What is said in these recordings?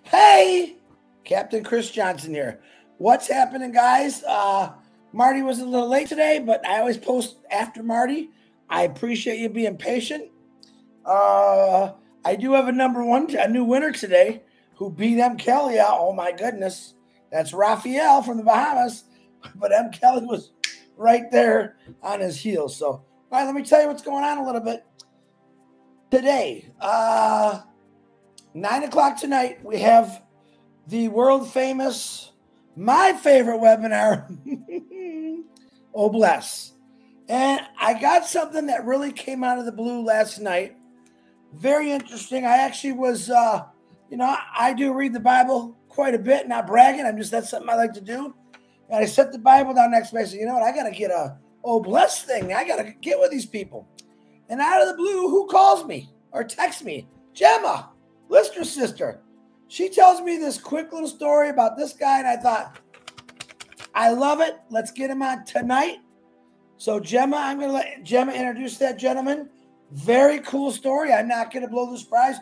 Hey, Captain Chris Johnson here. What's happening, guys? Marty was a little late today, but I always post after Marty. I appreciate you being patient. I do have a new winner today who beat M. Kelly out. Oh my goodness. That's Raphael from the Bahamas. But M. Kelly was right there on his heels. So, all right, let me tell you what's going on a little bit. Today, 9 o'clock tonight, we have the world famous, my favorite webinar, Oh Bless. And I got something that really came out of the blue last night. Very interesting. I actually was, I do read the Bible quite a bit, not bragging. That's something I like to do. And I set the Bible down next to me. I said, you know what? I got to get a Oh Bless thing. I got to get with these people. And out of the blue, who calls me or texts me? Gemma, Lister's sister. She tells me this quick little story about this guy, and I thought, I love it. Let's get him on tonight. So Gemma, I'm going to let Gemma introduce that gentleman. Very cool story. I'm not going to blow the surprise.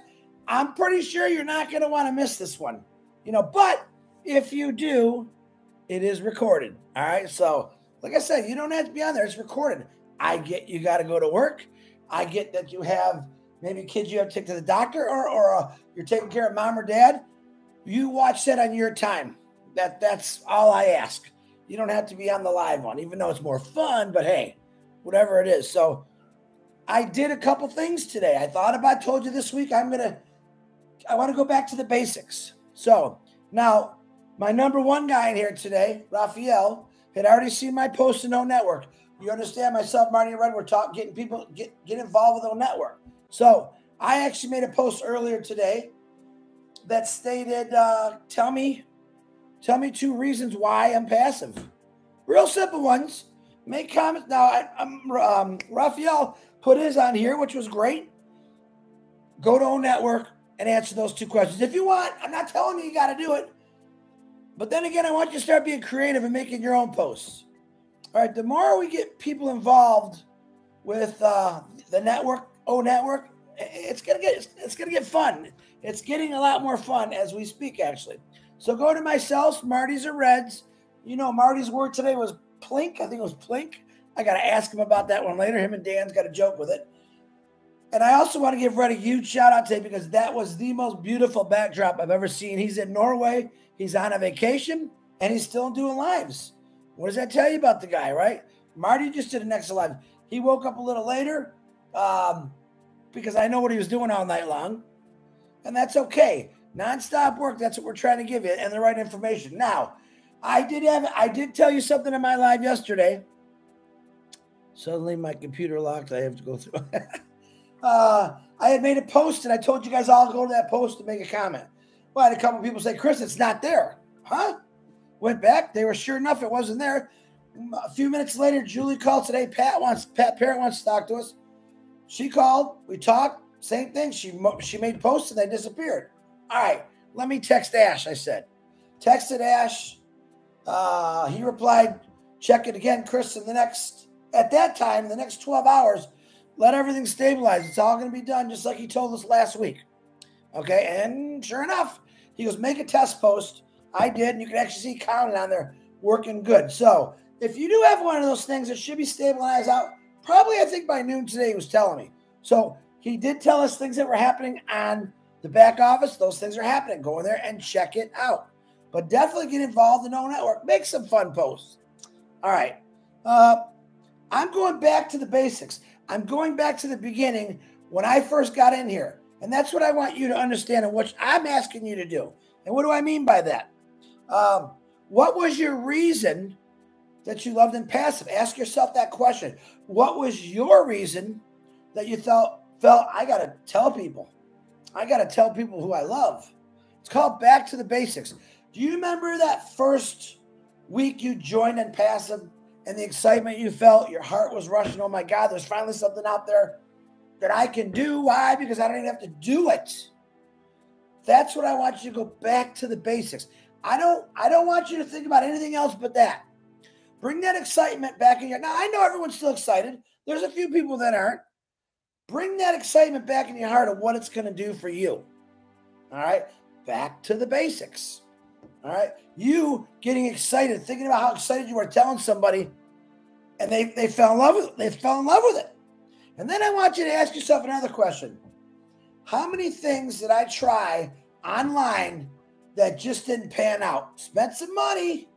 I'm pretty sure you're not going to want to miss this one. But if you do, it is recorded. All right. So like I said, you don't have to be on there. It's recorded. I get you got to go to work. I get that you have maybe kids you have to take to the doctor or you're taking care of mom or dad. You watch that on your time. That's all I ask. You don't have to be on the live one, even though it's more fun, but hey, whatever it is. So I did a couple things today. Told you this week, I want to go back to the basics. So now my number one guy in here today, Raphael, had already seen my post in O Network. You understand, myself, Marty, and Red, we're getting people get involved with O Network. So I actually made a post earlier today that stated, tell me 2 reasons why I'm passive. Real simple ones. Make comments. Now, Raphael put his on here, which was great. Go to O Network and answer those 2 questions. If you want, I'm not telling you got to do it. But then again, I want you to start being creative and making your own posts. All right, the more we get people involved with the network, O Network, it's gonna get fun. It's getting a lot more fun as we speak, actually. So go to myself, Marty's or Red's. Marty's word today was plink. I think it was plink. I got to ask him about that one later. Him and Dan's got a joke with it. And I also want to give Red a huge shout out today because that was the most beautiful backdrop I've ever seen. He's in Norway. He's on a vacation, and he's still doing lives. What does that tell you about the guy, right? Marty just did an excellent live. He woke up a little later because I know what he was doing all night long, and that's okay. Nonstop work, that's what we're trying to give you, and the right information. Now, I did tell you something in my live yesterday. Suddenly my computer locked. I have to go through. I had made a post, and I told you guys all to go to that post to make a comment. Well, I had a couple of people say, Chris, it's not there. Huh? Went back. They were sure enough it wasn't there. A few minutes later, Julie called today. Pat Parent wants to talk to us. She called. We talked. Same thing. She made posts, and they disappeared. All right, let me text Ash, I said. Texted Ash. He replied, check it again, Chris, at that time, the next 12 hours, let everything stabilize. It's all going to be done just like he told us last week. Okay, and sure enough, he goes, make a test post. I did, and you can actually see counted on there, working good. So if you do have one of those things, it should be stabilized out. Probably, I think, by noon today, he was telling me. So he did tell us things that were happening on the back office. Those things are happening. Go in there and check it out. But definitely get involved in O Network. Make some fun posts. All right. I'm going back to the basics. I'm going back to the beginning when I first got in here. And that's what I want you to understand and what I'm asking you to do. And what do I mean by that? What was your reason that you loved in passive? Ask yourself that question. What was your reason that you felt I got to tell people? I got to tell people who I love. It's called back to the basics. Do you remember that first week you joined in passive and the excitement you felt? Your heart was rushing. Oh my God, there's finally something out there that I can do. Why? Because I don't even have to do it. That's what I want you to go back to the basics. I don't want you to think about anything else but that. Bring that excitement back in here. Now, I know everyone's still excited. There's a few people that aren't. Bring that excitement back in your heart of what it's going to do for you. All right? Back to the basics. All right? You getting excited, thinking about how excited you were telling somebody, and they fell in love with it. They fell in love with it. And then I want you to ask yourself another question. How many things did I try online that just didn't pan out? Spent some money.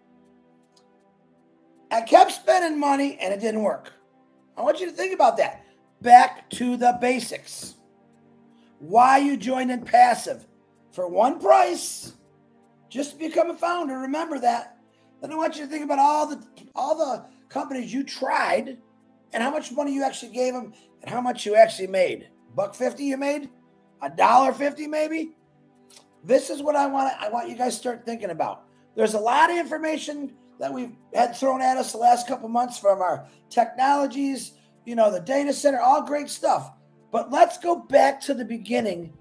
I kept spending money and it didn't work. I want you to think about that. Back to the basics. Why you joined in passive? For one price, just to become a founder. Remember that. Then I want you to think about all the companies you tried and how much money you actually gave them and how much you actually made. $1.50 you made? $1.50 maybe? This is what I want you guys to start thinking about. There's a lot of information that we've had thrown at us the last couple months from our technologies, the data center, all great stuff. But let's go back to the beginning.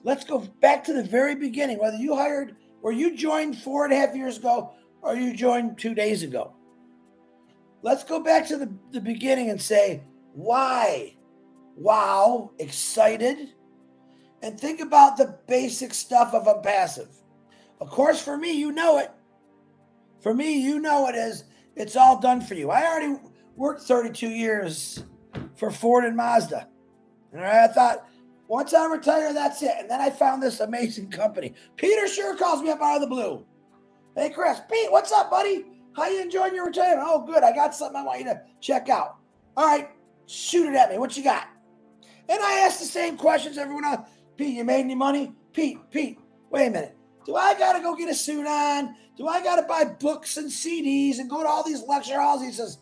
Let's go back to the very beginning, whether you hired or you joined 4.5 years ago or you joined 2 days ago. Let's go back to the beginning and say, why? Wow, excited. And think about the basic stuff of ONPASSIVE. Of course, for me, you know it. For me, you know it is. It's all done for you. I already worked 32 years for Ford and Mazda. And I thought, once I retire, that's it. And then I found this amazing company. Peter sure calls me up out of the blue. Hey, Chris. Pete, what's up, buddy? How you enjoying your retirement? Oh, good. I got something I want you to check out. All right. Shoot it at me. What you got? And I asked the same questions everyone else. Pete, you made any money? Pete, wait a minute. Do I got to go get a suit on? Do I got to buy books and CDs and go to all these lecture halls? He says,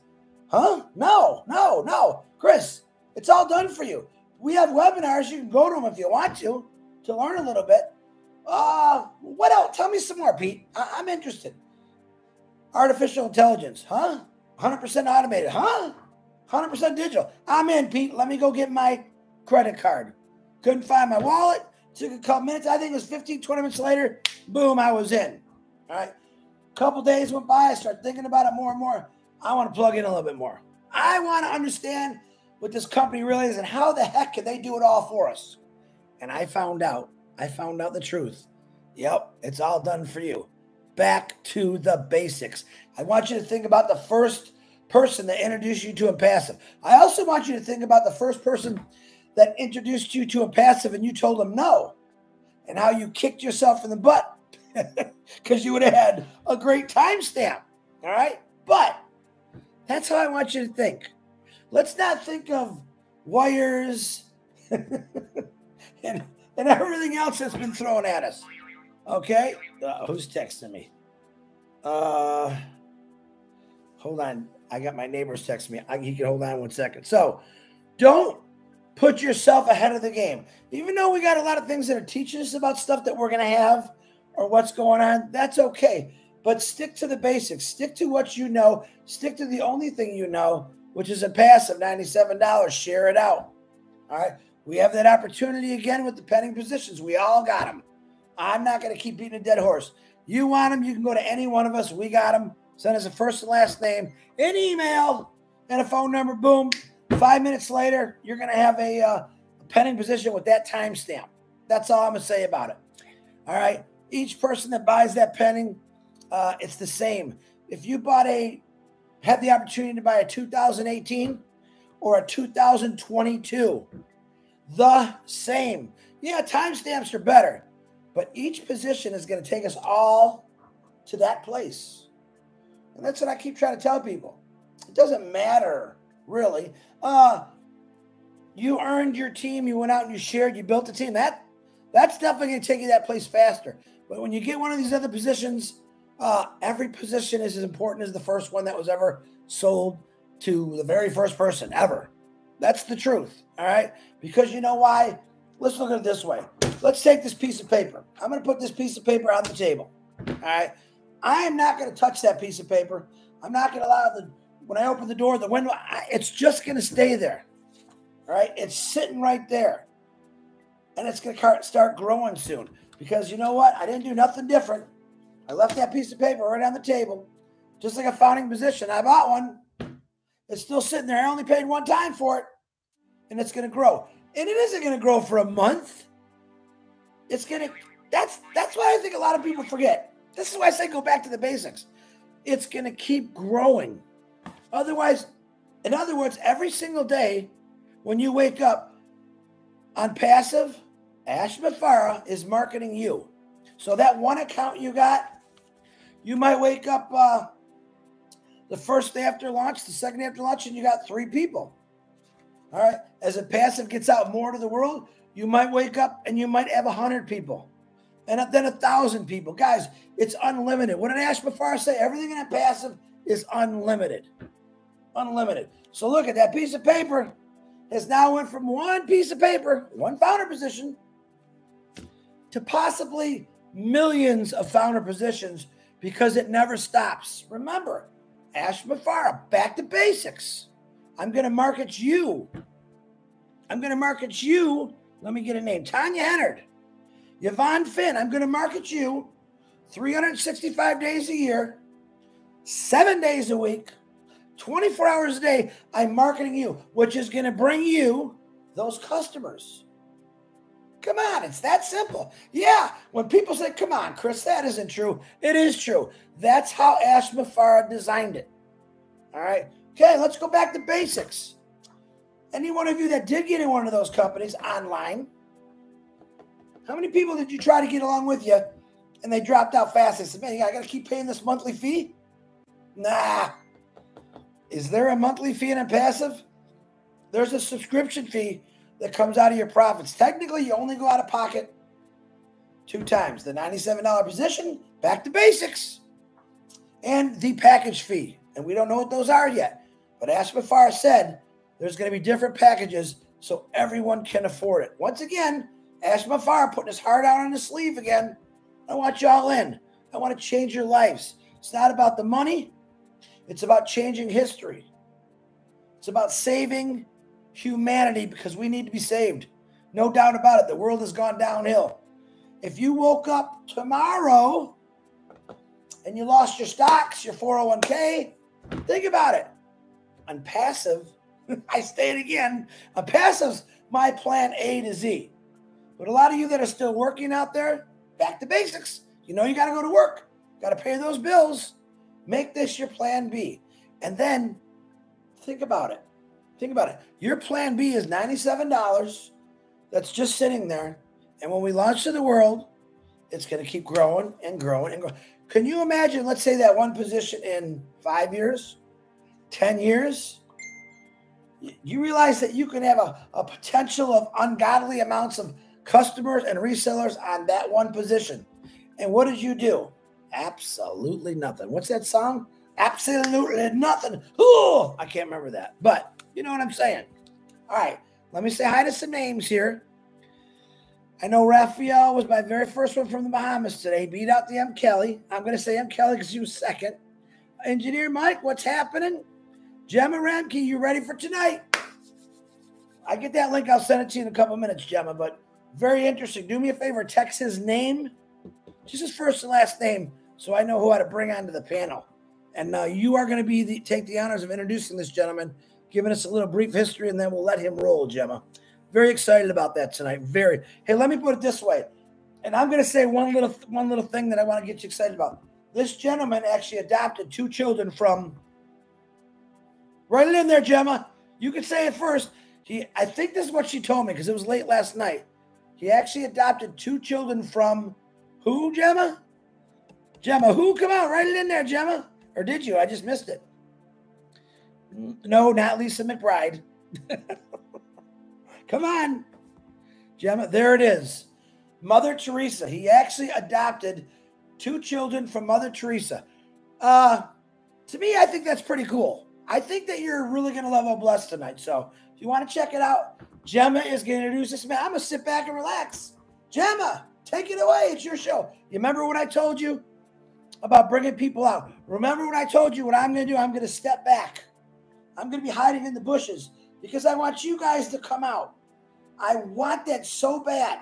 huh? No. Chris, it's all done for you. We have webinars. You can go to them if you want to learn a little bit. What else? Tell me some more, Pete. I'm interested. Artificial intelligence, huh? 100% automated, huh? 100% digital. I'm in, Pete. Let me go get my credit card. Couldn't find my wallet. Took a couple minutes. I think it was 15, 20 minutes later. Boom, I was in. All right. A couple days went by. I started thinking about it more and more. I want to plug in a little bit more. I want to understand what this company really is and how the heck can they do it all for us. And I found out the truth. Yep, it's all done for you. Back to the basics. I want you to think about the first person that introduced you to ONPASSIVE. I also want you to think about the first person that introduced you to ONPASSIVE and you told them no, and how you kicked yourself in the butt because you would have had a great timestamp. All right? But that's how I want you to think. Let's not think of wires and everything else that's been thrown at us. Okay? Who's texting me? Hold on. I got my neighbors texting me. You can hold on 1 second. So don't put yourself ahead of the game. Even though we got a lot of things that are teaching us about stuff that we're going to have or what's going on, that's okay. But stick to the basics. Stick to what you know. Stick to the only thing you know, which is ONPASSIVE, $97. Share it out. All right? We have that opportunity again with the pending positions. We all got them. I'm not going to keep beating a dead horse. You want them, you can go to any one of us. We got them. Send us a first and last name, an email, and a phone number. Boom. 5 minutes later, you're going to have a pending position with that timestamp. That's all I'm going to say about it. All right. Each person that buys that pending, it's the same. If you had the opportunity to buy a 2018 or a 2022, the same. Yeah, timestamps are better, but each position is going to take us all to that place. And that's what I keep trying to tell people. It doesn't matter, really. You earned your team. You went out and you shared. You built a team. That's definitely going to take you that place faster. But when you get one of these other positions, every position is as important as the first one that was ever sold to the very first person ever. That's the truth, all right? Because you know why? Let's look at it this way. Let's take this piece of paper. I'm going to put this piece of paper on the table, all right? I am not going to touch that piece of paper. I'm not going to allow when I open the door, the window, it's just going to stay there, all right? It's sitting right there, and it's going to start growing soon because you know what? I didn't do nothing different. I left that piece of paper right on the table, just like a founding position. I bought one. It's still sitting there. I only paid one time for it. and it's going to grow. And it isn't going to grow for a month. It's going to, that's why I think a lot of people forget. This is why I say go back to the basics. It's going to keep growing. Otherwise, in other words, every single day when you wake up on passive, ASHMUFAREH is marketing you. So that one account you got, you might wake up the first day after launch, the second day after launch, and you got 3 people. All right. As a passive gets out more to the world, you might wake up and you might have 100 people. And then 1,000 people. Guys, it's unlimited. What did ASHMUFAREH say? Everything in a passive is unlimited. Unlimited. So look at that piece of paper has now went from one piece of paper, one founder position, to possibly millions of founder positions because it never stops. Remember, ASHMUFAREH, back to basics. I'm going to market you. I'm going to market you. Let me get a name. Tanya Hennard. Yvonne Finn, I'm going to market you 365 days a year, 7 days a week, 24 hours a day. I'm marketing you, which is going to bring you those customers. Come on, it's that simple. Yeah, when people say, come on, Chris, that isn't true. It is true. That's how ASHMUFAREH designed it. All right. Okay, let's go back to basics. Any one of you that did get in one of those companies online, how many people did you try to get along with you and they dropped out fast? They said, man, I got to keep paying this monthly fee? Nah. Is there a monthly fee in a passive? There's a subscription fee that comes out of your profits. Technically, you only go out of pocket 2 times. The $97 position, back to basics, and the package fee. And we don't know what those are yet. But ASHMUFAREH said there's going to be different packages so everyone can afford it. Once again, ASHMUFAREH putting his heart out on his sleeve again. I want you all in. I want to change your lives. It's not about the money. It's about changing history. It's about saving humanity because we need to be saved. No doubt about it. The world has gone downhill. If you woke up tomorrow and you lost your stocks, your 401k, think about it. On passive, I say it again, on passive's my plan A to Z. But a lot of you that are still working out there, back to basics. You know you got to go to work. Got to pay those bills. Make this your plan B. And then think about it. Think about it. Your plan B is $97 that's just sitting there. And when we launch to the world, it's going to keep growing and growing and growing. Can you imagine, let's say that one position in 5 years, 10 years? You realize that you can have a potential of ungodly amounts of customers and resellers on that one position. And what did you do? Absolutely nothing. What's that song? Absolutely nothing. Oh, I can't remember that, but you know what I'm saying. All right, let me say hi to some names here. I know Raphael was my very first one from the Bahamas today. Beat out the M. Kelly. I'm going to say M. Kelly because he was second. Engineer Mike, what's happening? Gemma Ramke, you ready for tonight? I get that link. I'll send it to you in a couple minutes, Gemma, but very interesting. Do me a favor. Text his name, just his first and last name, so I know who I to bring onto the panel. And you are going to take the honors of introducing this gentleman, giving us a little brief history, and then we'll let him roll, Gemma. Very excited about that tonight. Very. Hey, let me put it this way. And I'm going to say one little thing that I want to get you excited about. This gentleman actually adopted 2 children from, write it in there, Gemma. You can say it first. I think this is what she told me because it was late last night. He actually adopted 2 children from who, Gemma? Gemma, who? Come on, write it in there, Gemma. Or did you? I just missed it. No, not Lisa McBride. Come on. Gemma, there it is. Mother Teresa. He actually adopted 2 children from Mother Teresa. To me, I think that's pretty cool. I think that you're really going to love Oh Blessed tonight. So if you want to check it out, Gemma is going to introduce this man. I'm going to sit back and relax. Gemma, take it away. It's your show. You remember what I told you about bringing people out? Remember when I told you what I'm going to do? I'm going to step back. I'm going to be hiding in the bushes because I want you guys to come out. I want that so bad.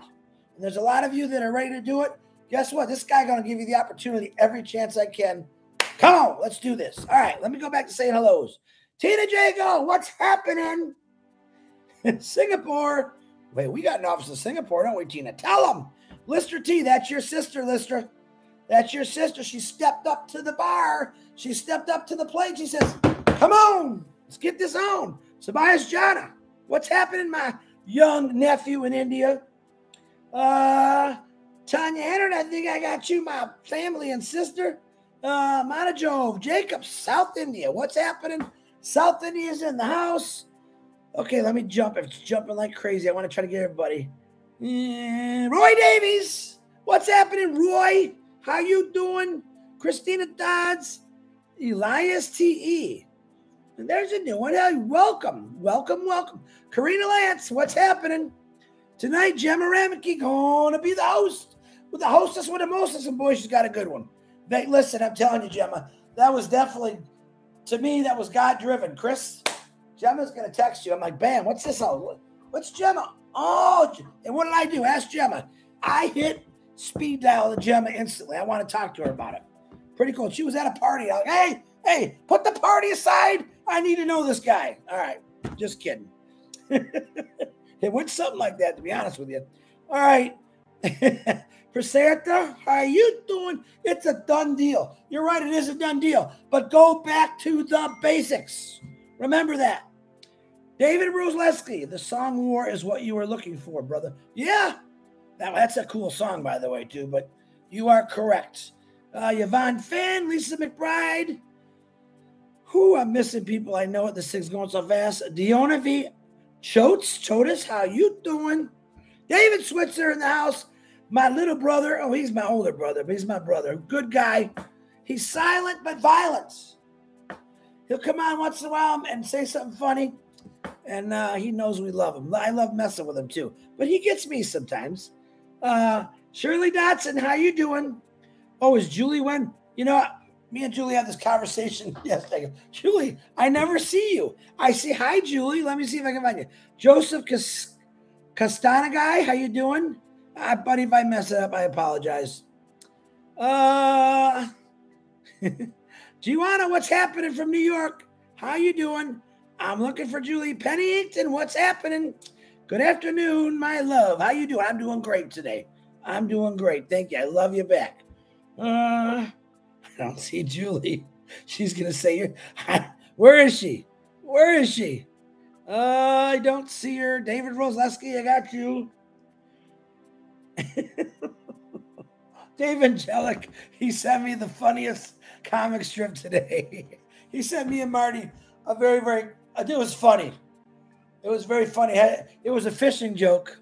And there's a lot of you that are ready to do it. Guess what? This guy going to give you the opportunity every chance I can. Come on, let's do this. All right, let me go back to saying hellos. Tina Jago, what's happening? Singapore. Wait, we got an office in Singapore, don't we, Tina? Tell them. Lister T, that's your sister, Lister. That's your sister. She stepped up to the bar. She stepped up to the plate. She says, come on, let's get this on. Sabias Jana, what's happening, my young nephew in India? Tanya Hennard, I think I got you, my family and sister. Manajov, Jacobs, South India. What's happening? South India's in the house. Okay, let me jump. It's jumping like crazy. I want to try to get everybody. Roy Davies. What's happening, Roy? How you doing? Christina Dodds. Elias T.E. And there's a new one. Hey, welcome. Welcome, welcome. Karina Lance, what's happening? Tonight, Gemma Rameke going to be the host. With the hostess with the mostest. And boy, she's got a good one. But listen, I'm telling you, Gemma, that was definitely, to me, that was God-driven. Chris, Gemma's going to text you. I'm like, bam, what's this all? What's Gemma? Oh, and what did I do? Ask Gemma. I hit speed dial to Gemma instantly. I want to talk to her about it. Pretty cool. She was at a party. I'm like, hey, put the party aside. I need to know this guy. All right. Just kidding. It went something like that, to be honest with you. All right. Praserta, how are you doing? It's a done deal. You're right, it is a done deal. But go back to the basics. Remember that. David Rosleski, the song War is what you were looking for, brother. Yeah. That's a cool song, by the way, too. But you are correct. Yvonne Finn, Lisa McBride. Who I'm missing people. I know it. This thing's going so fast. Diona V. Chotis, how you doing? David Switzer in the house. My little brother, oh, he's my older brother, but he's my brother. Good guy. He's silent but violent. He'll come on once in a while and say something funny, and he knows we love him. I love messing with him, too. But he gets me sometimes. Shirley Dotson, how you doing? Oh, is Julie when? You know, me and Julie had this conversation yesterday. Julie, I never see you. I say, hi, Julie. Let me see if I can find you. Joseph Castanagai, how you doing? Buddy, if I mess it up, I apologize. Giovanna, what's happening from New York? How you doing? I'm looking for Julie Pennington. What's happening? Good afternoon, my love. How you doing? I'm doing great today. I'm doing great. Thank you. I love you back. I don't see Julie. She's going to say, where is she? Where is she? I don't see her. David Rosleski, I got you. Dave Angelic, he sent me the funniest comic strip today. He sent me and Marty a very, it was funny. It was very funny. It was a fishing joke.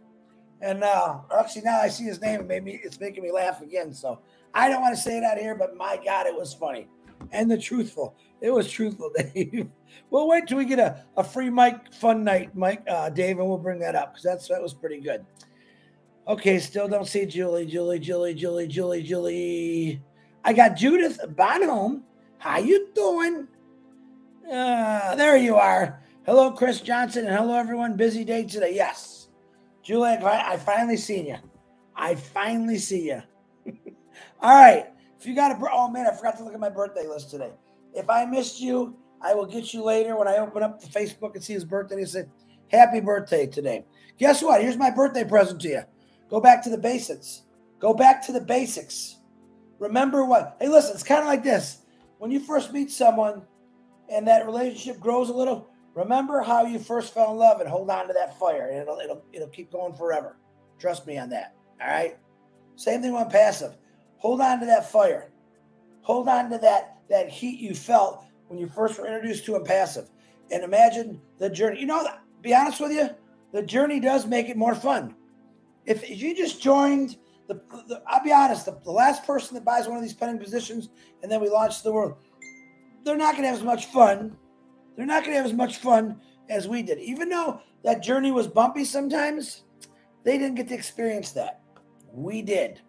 And actually now I see his name, it's making me laugh again. So I don't want to say it out here, but my God, it was funny. And truthful. It was truthful, Dave. We'll wait till we get a free mic fun night, Dave, and we'll bring that up because that was pretty good. Okay, still don't see Julie. I got Judith Bonholm. How you doing? There you are. Hello, Chris Johnson, and hello, everyone. Busy day today. Yes. Julie, I finally seen you. I finally see you. All right. If you got oh, man, I forgot to look at my birthday list today. If I missed you, I will get you later when I open up the Facebook and see his birthday. He said, happy birthday today. Guess what? Here's my birthday present to you. Go back to the basics. Go back to the basics. Remember what? Hey, listen, it's kind of like this. When you first meet someone and that relationship grows a little, remember how you first fell in love and hold on to that fire, and it'll keep going forever. Trust me on that. All right? Same thing with passive. Hold on to that fire. Hold on to that heat you felt when you first were introduced to passive. And imagine the journey. You know, be honest with you, the journey does make it more fun. If you just joined, I'll be honest, the last person that buys one of these pending positions and then we launch the world, they're not going to have as much fun. They're not going to have as much fun as we did. Even though that journey was bumpy sometimes, they didn't get to experience that. We did.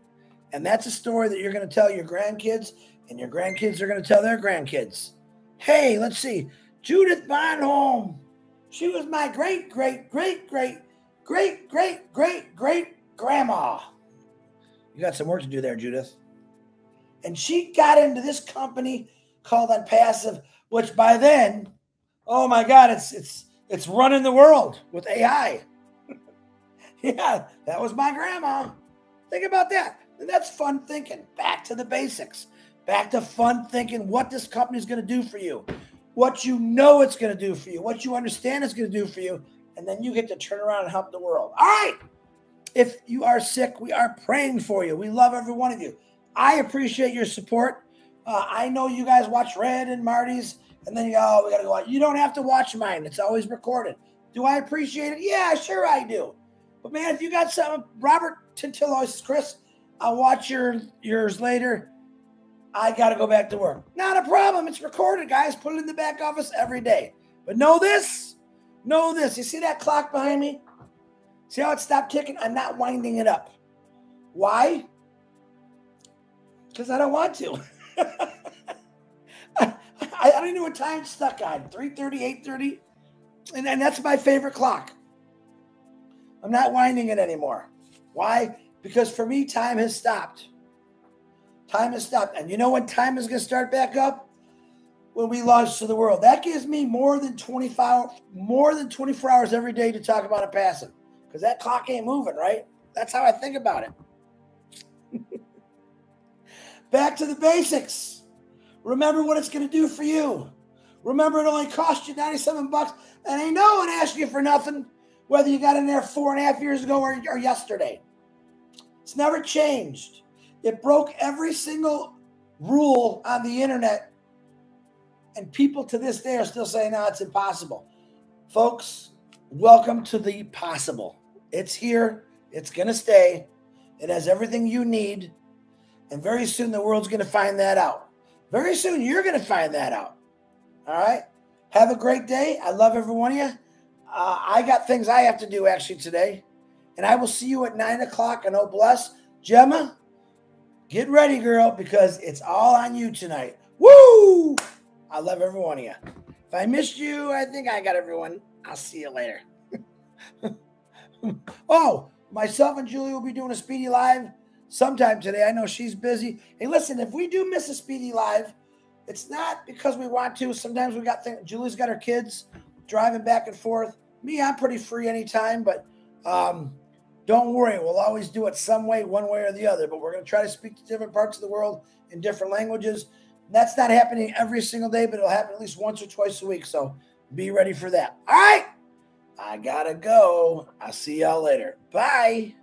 And that's a story that you're going to tell your grandkids, and your grandkids are going to tell their grandkids. Hey, let's see. Judith Bonholm. She was my great-great-great-great-great-great-grandma. You got some work to do there, Judith. And she got into this company called ONPASSIVE, which by then, oh my God, it's It's running the world with AI. Yeah, that was my grandma. Think about that. And that's fun thinking. Back to the basics. Back to fun thinking what this company is going to do for you, what you know it's going to do for you, what you understand it's going to do for you, and then you get to turn around and help the world. All right. If you are sick, we are praying for you. We love every one of you. I appreciate your support. I know you guys watch Red and Marty's, and then you go, oh, we got to go out. You don't have to watch mine. It's always recorded. Do I appreciate it? Yeah, sure I do. But, man, if you got something, Robert Tintillo says, Chris, I'll watch yours later. I got to go back to work. Not a problem. It's recorded, guys. Put it in the back office every day. But know this. Know this. You see that clock behind me? See how it stopped ticking? I'm not winding it up. Why? Because I don't want to. I don't know what time it's stuck on. 3:30, 8:30. And that's my favorite clock. I'm not winding it anymore. Why? Because for me, time has stopped. Time has stopped. And you know when time is going to start back up? When we launch to the world. That gives me more than 24 hours every day to talk about ONPASSIVE. Because that clock ain't moving, right? That's how I think about it. Back to the basics. Remember what it's going to do for you. Remember it only cost you $97. And ain't no one asking you for nothing, whether you got in there 4.5 years ago or yesterday. It's never changed. It broke every single rule on the internet. And people to this day are still saying, no, it's impossible. Folks, welcome to the possible. It's here. It's going to stay. It has everything you need. And very soon the world's going to find that out. Very soon you're going to find that out. All right? Have a great day. I love every one of you. I got things I have to do actually today. And I will see you at 9 o'clock. And oh, bless. Gemma, get ready, girl, because it's all on you tonight. Woo! I love every one of you. If I missed you, I think I got everyone. I'll see you later. Oh, myself and Julie will be doing a Speedy Live sometime today. I know she's busy. Hey, listen, if we do miss a Speedy Live, it's not because we want to. Sometimes we got things. Julie's got her kids driving back and forth. Me, I'm pretty free anytime, but don't worry. We'll always do it some way, one way or the other. But we're going to try to speak to different parts of the world in different languages. That's not happening every single day, but it'll happen at least once or twice a week. So be ready for that. All right. I got to go. I'll see y'all later. Bye.